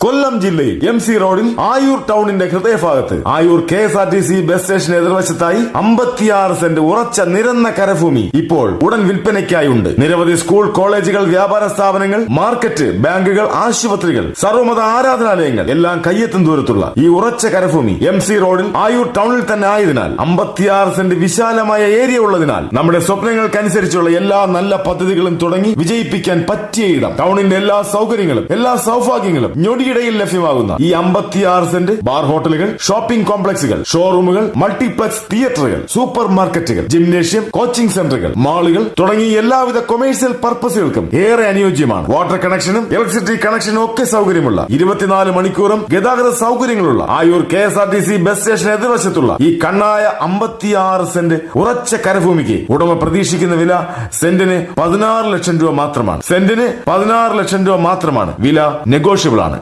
കൊല്ലം ജില്ലയിൽ MC റോഡിൽ ആയൂർ ടൗണിന്റെ ഹൃദയഭാഗത്ത് ആയൂർ KSRTC ബസ് സ്റ്റേഷന് എതിർവശത്തായി 56 സെന്റ് ഉറച്ച നിരന്ന കരഭൂമി ഇപ്പോൾ ഉടൻ വിൽപ്പനയ്ക്കായുണ്ട്. നിരവധി സ്കൂൾ, കോളേജുകൾ, വ്യാപാര സ്ഥാപനങ്ങൾ, മാർക്കറ്റ്, ബാങ്കുകൾ, ആശുപത്രികൾ, സർവ്വമത ആരാധനാലയങ്ങൾ എല്ലാം കയ്യെത്തും ദൂരത്തുള്ള ഈ ഉറച്ച കരഭൂമി MC റോഡിൽ ആയൂർ ടൗണിൽ തന്നെ ആയതിനാൽ 56 സെന്റ് വിശാലമായ ഏരിയ ഉള്ളതിനാൽ നമ്മുടെ സ്വപ്നങ്ങൾക്കനുസരിച്ചുള്ള എല്ലാ നല്ല പദ്ധതികളും തുടങ്ങി വിജയിപ്പിക്കാൻ പറ്റിയ ഇടം. ടൗണിന്റെ എല്ലാ സൗകര്യങ്ങളും എല്ലാ സൗഭാഗ്യങ്ങളും ഞൊടിയിടയിൽ ലഭ്യമാകുന്ന ഈ 56 സെന്റ് ബാർ, ഹോട്ടലുകൾ, ഷോപ്പിംഗ് കോംപ്ലക്സുകൾ, ഷോറൂമുകൾ, മൾട്ടിപ്ലക്സ് തിയേറ്ററുകൾ, സൂപ്പർ മാർക്കറ്റുകൾ, ജിംനേഷ്യം, കോച്ചിംഗ് സെന്ററുകൾ, മാളുകൾ തുടങ്ങി എല്ലാവിധ കൊമേഴ്സ്യൽ പർപ്പസുകൾക്കും ഏറെ അനുയോജ്യമാണ്. വാട്ടർ കണക്ഷനും ഇലക്ട്രിസിറ്റി കണക്ഷനും ഒക്കെ സൗകര്യമുള്ള 24 മണിക്കൂറും ഗതാഗത സൗകര്യങ്ങളുള്ള ആയൂർ KSRTC ബസ് സ്റ്റേഷൻ എതിർവശത്തുള്ള ഈ കണ്ണായ 56 സെന്റ് ഉറച്ച കരഭൂമിക്ക് ഉടമ പ്രതീക്ഷിക്കുന്ന വില സെന്റിന് 16 ലക്ഷം രൂപ മാത്രമാണ്. വില നെഗോഷ്യബിൾ ആണ്.